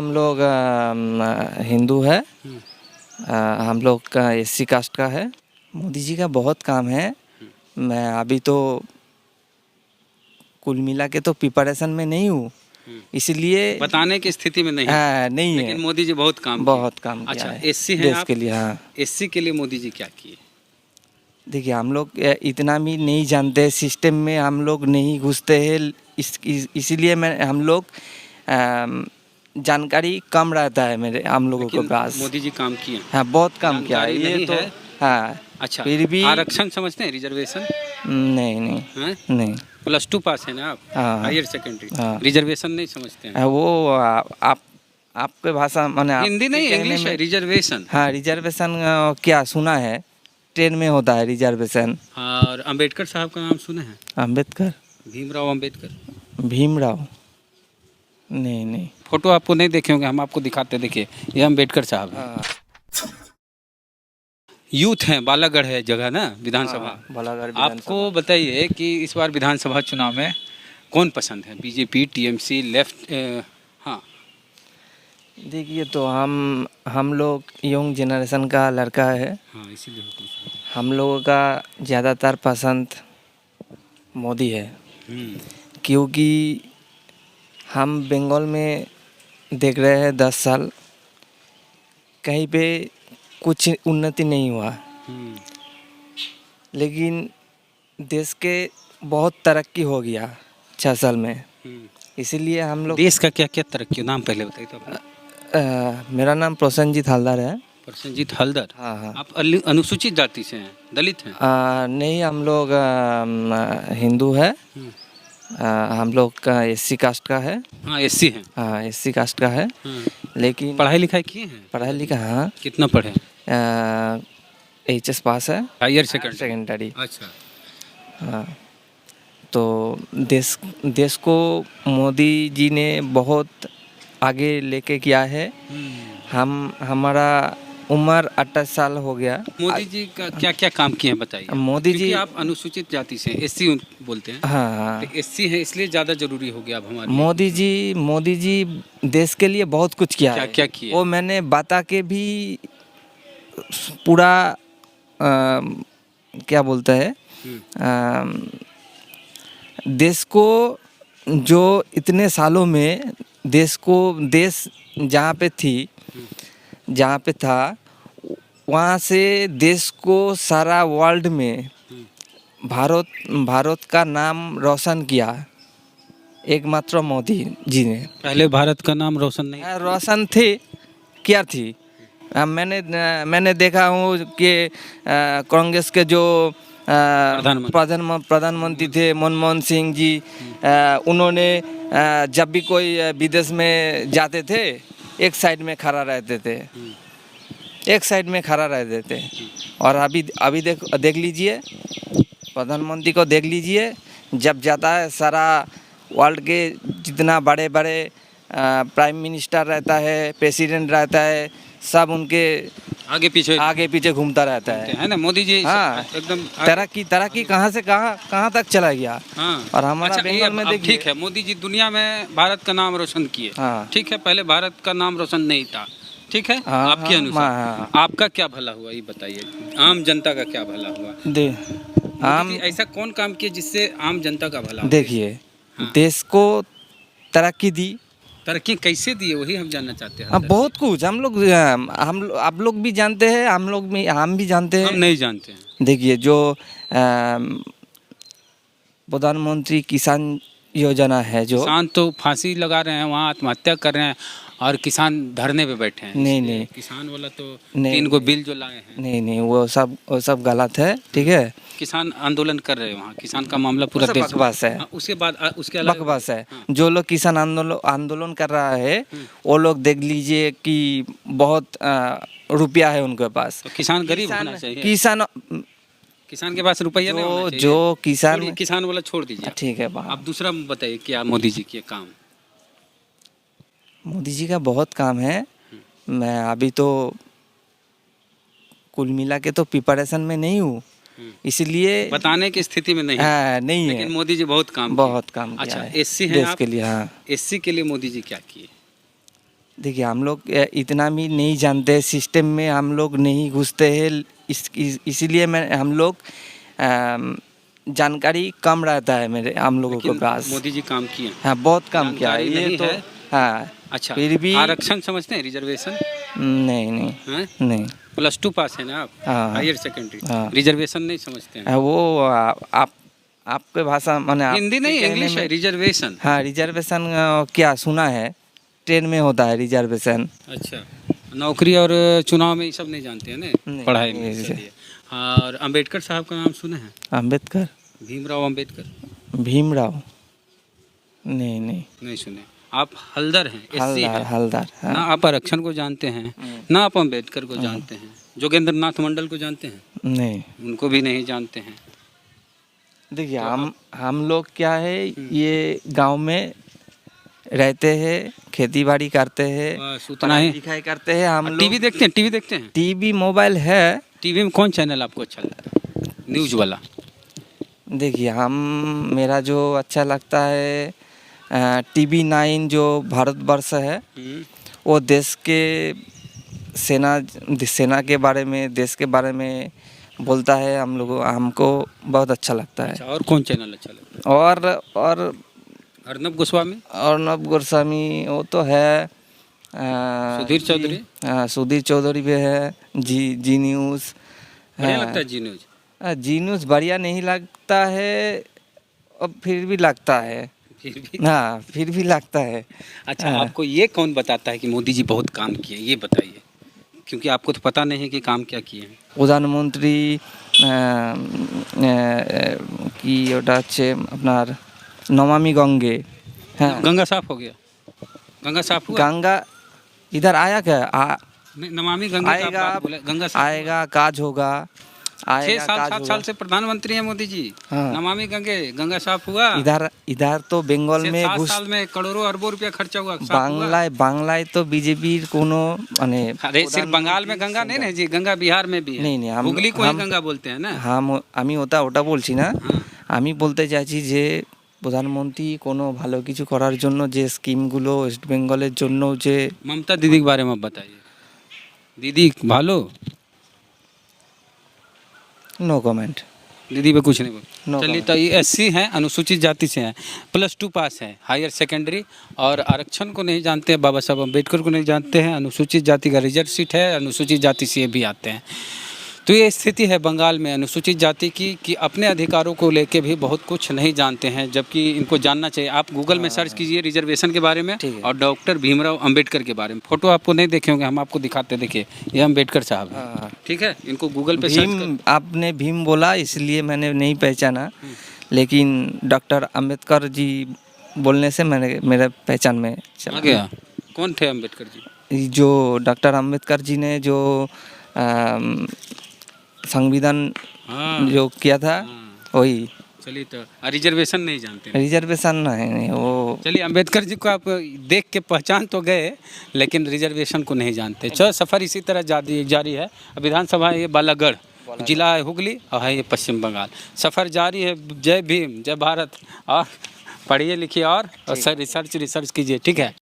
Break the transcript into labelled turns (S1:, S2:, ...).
S1: हम लोग हिंदू है। हम लोग का एससी कास्ट का है। मोदी जी का बहुत काम है। मैं अभी तो कुल मिला के तो प्रिपरेशन में नहीं हूँ, इसलिए
S2: बताने की स्थिति में नहीं है।
S1: नहीं है।
S2: लेकिन मोदी जी बहुत काम
S1: काम किया
S2: अच्छा,
S1: है
S2: एससी हैं
S1: देश
S2: आप?
S1: के लिए। हाँ,
S2: एससी के लिए मोदी जी क्या किए?
S1: देखिए हम लोग इतना भी नहीं जानते, सिस्टम में हम लोग नहीं घुसते हैं, इसीलिए मैं हम लोग जानकारी कम रहता है मेरे हम लोगों के पास।
S2: मोदी जी काम किए।
S1: हाँ, बहुत काम किया है
S2: जानकारी
S1: ये
S2: नहीं
S1: तो
S2: है।
S1: हाँ।
S2: अच्छा,
S1: फिर भी
S2: आरक्षण समझते हैं, रिजर्वेशन?
S1: नहीं नहीं
S2: हैं?
S1: नहीं।
S2: +2 पास है ना आप?
S1: हाँ
S2: हायर सेकेंडरी।
S1: हाँ।
S2: रिजर्वेशन नहीं समझते हैं?
S1: वो आप आपके भाषा माने आप
S2: हिंदी नहीं,
S1: कहने
S2: इंग्लिश है,
S1: में।
S2: रिजर्वेशन।
S1: हाँ, रिजर्वेशन क्या सुना है, ट्रेन में होता है रिजर्वेशन।
S2: और अंबेडकर साहब का नाम सुने हैं?
S1: अम्बेडकर,
S2: भीमराव अंबेडकर।
S1: भीमराव, नहीं नहीं।
S2: फोटो आपको नहीं देखे होंगे, हम आपको दिखाते, देखिए ये अंबेडकर साहब हैं।
S1: हाँ,
S2: यूथ हैं, बालागढ़ है जगह ना, विधानसभा।
S1: बालागढ़
S2: आपको बताइए कि इस बार विधानसभा चुनाव में कौन पसंद है, बीजेपी, टीएमसी, लेफ्ट? हाँ,
S1: देखिए तो हम लोग यंग जनरेशन का लड़का है।
S2: हाँ, इसीलिए पूछ रहा हूँ।
S1: हम लोगों का ज़्यादातर पसंद मोदी है, क्योंकि हम बंगाल में देख रहे हैं 10 साल कहीं पे कुछ उन्नति नहीं हुआ, लेकिन देश के बहुत तरक्की हो गया 6 साल में। इसीलिए हम लोग
S2: देश का क्या क्या तरक्की, नाम पहले बताइए तो अपना।
S1: मेरा नाम प्रसन्नजीत हलदर है।
S2: प्रसन्नजीत हलदर।
S1: हाँ हाँ।
S2: आप अनुसूचित जाति से हैं, दलित हैं?
S1: नहीं, हम लोग हिंदू है। हम लोग का एससी कास्ट का है।
S2: हाँ, एससी हैं।
S1: हाँ, एससी कास्ट का है। लेकिन
S2: पढ़ाई लिखाई किए हैं?
S1: पढ़ा लिखा, हाँ।
S2: कितना पढ़े?
S1: एचएस पास है,
S2: हायर
S1: सेकेंडरी।
S2: अच्छा।
S1: हाँ, तो देश को मोदी जी ने बहुत आगे लेके किया है। हमारा उम्र 28 साल हो गया।
S2: मोदी जी का क्या क्या काम किए हैं बताइए।
S1: मोदी जी,
S2: आप अनुसूचित जाति से, एससी बोलते हैं।
S1: हाँ हाँ,
S2: तो एससी है इसलिए ज़्यादा जरूरी हो गया अब हमारे।
S1: मोदी जी देश के लिए बहुत कुछ किया है।
S2: क्या किया?
S1: वो मैंने बता के भी पूरा क्या बोलता है, देश को जो इतने सालों में देश जहाँ पे थी, जहाँ पे था, वहाँ से देश को सारा वर्ल्ड में भारत का नाम रोशन किया एकमात्र मोदी जी ने।
S2: पहले भारत का नाम रोशन नहीं?
S1: रोशन थे, क्या थी। मैंने देखा हूँ कि कांग्रेस के जो प्रधानमंत्री थे मनमोहन सिंह जी, उन्होंने जब भी कोई विदेश में जाते थे एक साइड में खड़ा रहते थे, एक साइड में खड़ा रहते थे। और अभी देख लीजिए, प्रधानमंत्री को देख लीजिए, जब जाता है सारा वर्ल्ड के जितना बड़े बड़े प्राइम मिनिस्टर रहता है, प्रेसिडेंट रहता है, सब उनके आगे पीछे घूमता रहता है ना
S2: मोदी जी।
S1: हाँ,
S2: एकदम
S1: तरक्की कहाँ से कहाँ तक चला गया।
S2: हाँ।
S1: और हमारा बंगाल में देखिए।
S2: ठीक है, मोदी जी दुनिया में भारत का नाम रोशन किए। हाँ। ठीक है, पहले भारत का नाम रोशन नहीं था। ठीक है। हाँ, आपके अनुसार आपका क्या भला हुआ ये बताइए, आम जनता का क्या भला हुआ? ऐसा कौन काम किया जिससे आम जनता का भला?
S1: देखिए, देश को तरक्की दी।
S2: तरक्की कैसे दी है वही हम जानना चाहते हैं।
S1: बहुत कुछ आप लोग भी जानते हैं, हम भी जानते हैं।
S2: हम नहीं जानते हैं।
S1: देखिए, जो प्रधानमंत्री किसान योजना है, जो
S2: किसान तो फांसी लगा रहे हैं, वहाँ आत्महत्या कर रहे हैं, और किसान धरने पे बैठे हैं।
S1: नहीं,
S2: किसान वाला तो 3 गो बिल जो लाए हैं।
S1: नहीं, वो सब गलत है। ठीक है,
S2: किसान आंदोलन कर रहे हैं वहाँ, किसान का मामला पूरा देश
S1: बकवास है।
S2: उसके अलावा
S1: बकवास है। जो लोग किसान आंदोलन कर रहा है, वो लोग देख लीजिए कि बहुत रुपया है उनके पास।
S2: तो किसान गरीब होना चाहिए। किसान के पास रुपया नहीं होना चाहिए।
S1: जो
S2: किसान वाला छोड़ दीजिए।
S1: ठीक है,
S2: आप दूसरा बताइए क्या मोदी जी के काम?
S1: मोदी जी का बहुत काम है। मैं अभी तो कुल मिला के तो प्रिपरेशन में नहीं हूँ, इसलिए
S2: बताने की स्थिति में नहीं
S1: है।
S2: लेकिन मोदी जी बहुत काम
S1: किया
S2: अच्छा,
S1: है
S2: एससी हैं
S1: देश
S2: आप?
S1: के लिए। हाँ,
S2: एससी के लिए मोदी जी क्या किए?
S1: देखिए हम लोग इतना भी नहीं जानते, सिस्टम में हम लोग नहीं घुसते हैं, इसीलिए हम लोग जानकारी कम रहता है हम लोगों के पास।
S2: मोदी जी काम किए,
S1: हाँ बहुत काम किया है ये तो है। हाँ
S2: अच्छा,
S1: फिर भी
S2: आरक्षण समझते हैं, रिजर्वेशन?
S1: नहीं नहीं
S2: है?
S1: नहीं।
S2: +2 पास है ना आप?
S1: हाँ,
S2: हायर सेकेंडरी।
S1: हाँ।
S2: रिजर्वेशन नहीं समझते हैं?
S1: वो आपके भाषा माने
S2: हिंदी नहीं, इंग्लिश है, रिजर्वेशन।
S1: हाँ रिजर्वेशन क्या सुना है, ट्रेन में होता है रिजर्वेशन।
S2: अच्छा, नौकरी और चुनाव में ये सब नहीं जानते हैं ना, पढ़ाई में। चलिए, और अंबेडकर साहब का नाम सुने हैं?
S1: अंबेडकर,
S2: भीमराव अंबेडकर।
S1: भीमराव नहीं
S2: सुने। आप हल्दर हैं, SC हैं।
S1: हल्दर हाँ।
S2: ना आप आरक्षण को जानते हैं, ना आप अंबेडकर को जानते हैं। जोगेंद्र नाथ मंडल को जानते हैं?
S1: नहीं,
S2: उनको भी नहीं जानते हैं।
S1: देखिए हम लोग क्या है, ये गांव में रहते हैं, खेती बाड़ी करते हैं, पढ़ाई लिखाई करते हैं। हम
S2: टीवी देखते हैं? टीवी देखते हैं?
S1: टीवी मोबाइल है।
S2: टीवी में कौन चैनल आपको अच्छा लगता है? न्यूज़ वाला?
S1: देखिए मेरा जो अच्छा लगता है TV9 जो भारतवर्ष है, वो देश के सेना के बारे में, देश के बारे में बोलता है। हमको बहुत अच्छा लगता है।
S2: अच्छा, और कौन चैनल अच्छा लगता है?
S1: और
S2: अर्नब गोस्वामी?
S1: अर्नब गोस्वामी वो तो है।
S2: सुधीर चौधरी?
S1: सुधीर चौधरी भी है। जी न्यूज़
S2: बढ़िया लगता है। जी न्यूज़?
S1: जी न्यूज़ बढ़िया नहीं लगता है, अब फिर भी लगता है। हाँ फिर भी लगता है।
S2: अच्छा, आपको ये कौन बताता है कि मोदी जी बहुत काम किए, ये बताइए, क्योंकि आपको तो पता नहीं है कि काम क्या किए हैं।
S1: প্রধানমন্ত্রী কি ওটা হচ্ছে আপনার नमामि गंगे। हाँ
S2: गंगा साफ हो गया? गंगा साफ हुआ?
S1: गंगा इधर आया क्या?
S2: नहीं, नमामि गंगा का
S1: आएगा,
S2: बात बोले, गंगा साफ
S1: आएगा, काज होगा।
S2: 6-7 साल से प्रधानमंत्री हैं मोदी जी।
S1: हाँ।
S2: नमामि गंगा साफ हुआ?
S1: इधर तो बंगाल में
S2: 7 साल में करोड़ों अरबों रुपया खर्चा हुआ।
S1: बांग्लाয় तो बीजेपीर कोनो माने।
S2: अरे सिर्फ बंगाल में गंगा नहीं ना जी, गंगा बिहार में भी है।
S1: नहीं
S2: हुगली को ही गंगा बोलते हैं ना।
S1: আমি ওটা বলছি না। আমি বলতে চাইছি যে প্রধানমন্ত্রী কোনো ভালো কিছু করার জন্য যে স্কিমগুলো ওয়েস্ট বেঙ্গলের জন্য যে।
S2: ममता दीदी के बारे में बताइए। दीदी भालो?
S1: No comment.
S2: दीदी पे कुछ नहीं बोल।
S1: No
S2: चलिए, तो ये SC हैं, अनुसूचित जाति से हैं, +2 पास हैं, हायर सेकेंडरी, और आरक्षण को नहीं जानते हैं, बाबा साहब अम्बेडकर को नहीं जानते हैं, अनुसूचित जाति का रिजर्व सीट है, अनुसूचित जाति से भी आते हैं। तो ये स्थिति है बंगाल में अनुसूचित जाति की कि अपने अधिकारों को लेके भी बहुत कुछ नहीं जानते हैं, जबकि इनको जानना चाहिए। आप गूगल में सर्च कीजिए रिजर्वेशन के बारे में और डॉक्टर भीमराव अंबेडकर के बारे में। फोटो आपको नहीं देखे होंगे, हम आपको दिखाते। देखिए, ये अंबेडकर साहब हैं, ठीक है। इनको गूगल पे
S1: आपने भीम बोला इसलिए मैंने नहीं पहचाना, लेकिन डॉक्टर अंबेडकर जी बोलने से मेरे पहचान में चला
S2: गया। कौन थे अंबेडकर जी?
S1: जो डॉक्टर अंबेडकर जी ने जो संविधान जो किया था, वही।
S2: चलिए, तो रिजर्वेशन नहीं जानते?
S1: रिजर्वेशन नहीं वो।
S2: चलिए, अंबेडकर जी को आप देख के पहचान तो गए, लेकिन रिजर्वेशन को नहीं जानते। चलो, सफ़र इसी तरह जारी है। विधानसभा ये बालागढ़ जिला है, हुगली, और है ये पश्चिम बंगाल। सफ़र जारी है। जय भीम, जय भारत। और पढ़िए लिखिए और रिसर्च कीजिए, ठीक है।